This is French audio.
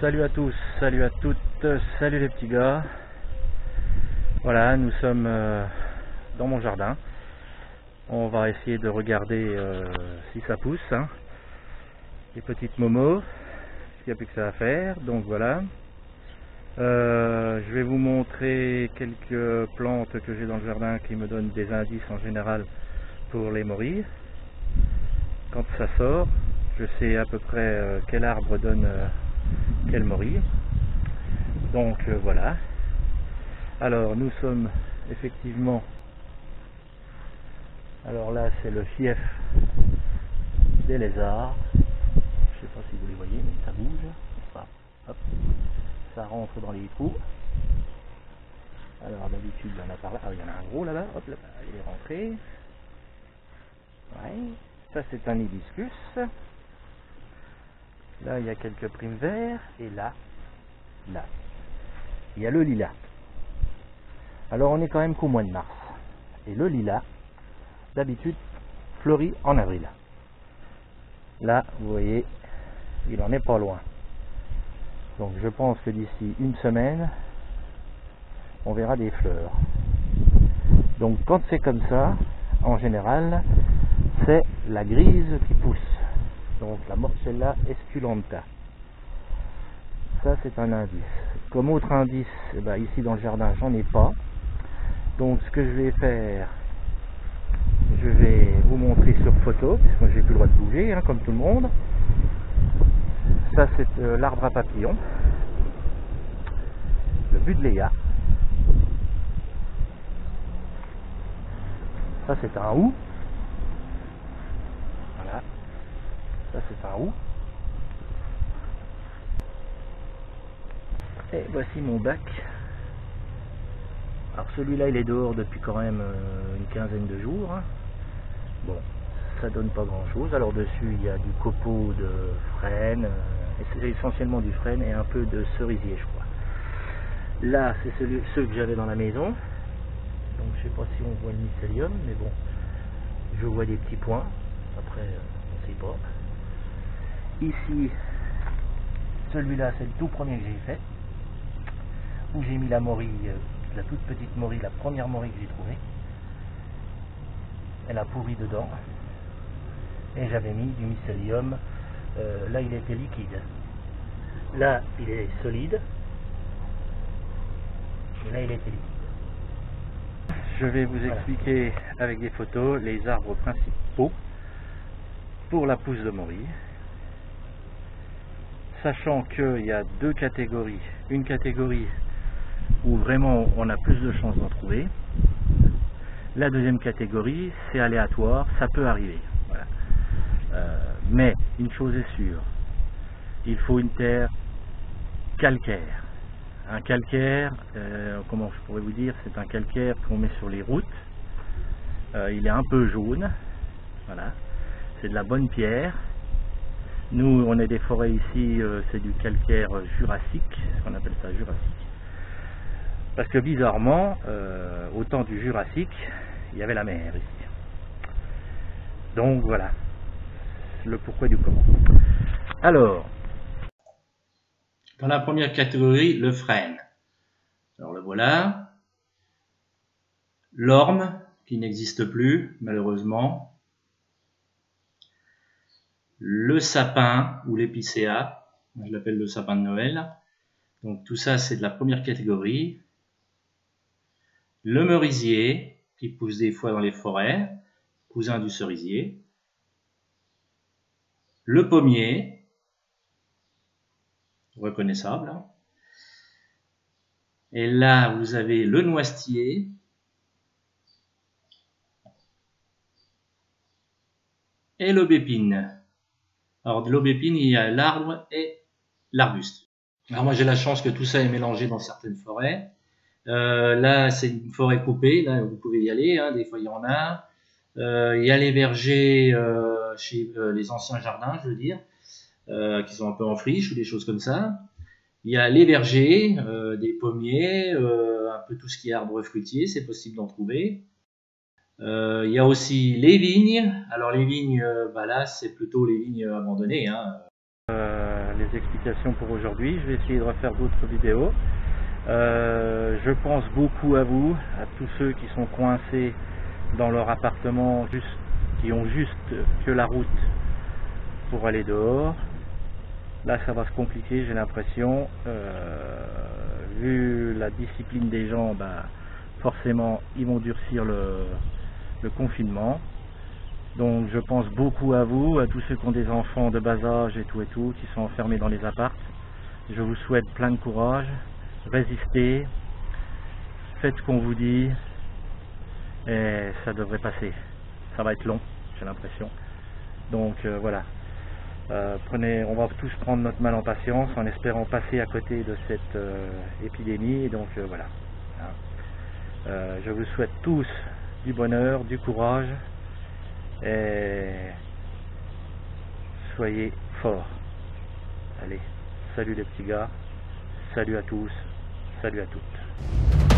Salut à tous, salut à toutes, salut les petits gars. Voilà, nous sommes dans mon jardin. On va essayer de regarder si ça pousse, hein. Les petites momos, il n'y a plus que ça à faire, donc voilà. Je vais vous montrer quelques plantes que j'ai dans le jardin qui me donnent des indices en général pour les morilles. Quand ça sort, je sais à peu près quel arbre donne quelle morille. Donc voilà. Alors nous sommes effectivement, alors là c'est le fief des lézards. Je sais pas si vous les voyez, mais ça bouge. Enfin, hop, ça rentre dans les trous. Alors d'habitude il y en a par là. Ah, il y en a un gros là-bas. Hop là, il est rentré. Ouais. Ça c'est un hibiscus. Là il y a quelques primes verts. Et là, il y a le lilas. Alors on est quand même qu'au mois de mars. Et le lilas, d'habitude, fleurit en avril. Là, vous voyez, il en est pas loin. Donc je pense que d'ici une semaine, on verra des fleurs. Donc quand c'est comme ça, en général, c'est la grise qui pousse. Donc la Morcella esculenta. Ça c'est un indice. Comme autre indice, ici dans le jardin, j'en ai pas. Donc ce que je vais faire, je vais vous montrer sur photo, parce que j'ai plus le droit de bouger, hein, comme tout le monde. Ça c'est l'arbre à papillons, le buddleia. Ça c'est un hou. Voilà, ça c'est un hou. Et voici mon bac. Alors celui-là il est dehors depuis quand même une quinzaine de jours, hein. Bon, ça donne pas grand chose. Alors dessus il y a du copeau de frêne, c'est essentiellement du frêne et un peu de cerisier je crois. Là c'est ceux que j'avais dans la maison. Donc je sais pas si on voit le mycélium, mais bon, je vois des petits points. Après on sait pas. Ici, celui-là c'est le tout premier que j'ai fait, où j'ai mis la morille, la toute petite morille, la première morille que j'ai trouvée. Elle a pourri dedans. Et j'avais mis du mycélium. Là il était liquide. Là il est solide. Et là il était liquide. Je vais vous expliquer avec des photos les arbres principaux pour la pousse de morille. Sachant qu'il y a deux catégories. Une catégorie où vraiment on a plus de chances d'en trouver. La deuxième catégorie, c'est aléatoire, ça peut arriver. Voilà. Mais une chose est sûre, il faut une terre calcaire. Un calcaire, comment je pourrais vous dire, c'est un calcaire qu'on met sur les routes. Il est un peu jaune. Voilà. C'est de la bonne pierre. Nous, on a des forêts ici, c'est du calcaire jurassique, on appelle ça jurassique. Parce que bizarrement, au temps du Jurassique, il y avait la mer ici. Donc voilà, le pourquoi du comment. Alors, dans la première catégorie, le frêne. Alors le voilà. L'orme, qui n'existe plus, malheureusement. Le sapin, ou l'épicéa, je l'appelle le sapin de Noël. Donc tout ça, c'est de la première catégorie. Le merisier, qui pousse des fois dans les forêts, cousin du cerisier. Le pommier, reconnaissable. Et là, vous avez le noisetier. Et l'aubépine. Alors de l'aubépine, il y a l'arbre et l'arbuste. Alors moi j'ai la chance que tout ça est mélangé dans certaines forêts. Là c'est une forêt coupée, là vous pouvez y aller, hein, des fois il y en a. Il y a les vergers chez les anciens jardins, je veux dire, qui sont un peu en friche ou des choses comme ça. Il y a les vergers, des pommiers, un peu tout ce qui est arbres fruitiers, c'est possible d'en trouver. Il y a aussi les vignes. Alors les vignes, là c'est plutôt les vignes abandonnées, hein. Les explications pour aujourd'hui. Je vais essayer de refaire d'autres vidéos. Je pense beaucoup à vous, à tous ceux qui sont coincés dans leur appartement, qui ont juste que la route pour aller dehors. Là ça va se compliquer, j'ai l'impression. Vu la discipline des gens, forcément ils vont durcir le confinement. Donc je pense beaucoup à vous, à tous ceux qui ont des enfants de bas âge et tout, qui sont enfermés dans les apparts. Je vous souhaite plein de courage, résistez, faites ce qu'on vous dit, et ça devrait passer. Ça va être long, j'ai l'impression. Donc voilà, on va tous prendre notre mal en patience en espérant passer à côté de cette épidémie. Et donc voilà. Je vous souhaite tous du bonheur, du courage. Et soyez forts. Allez, salut les petits gars, salut à tous, salut à toutes.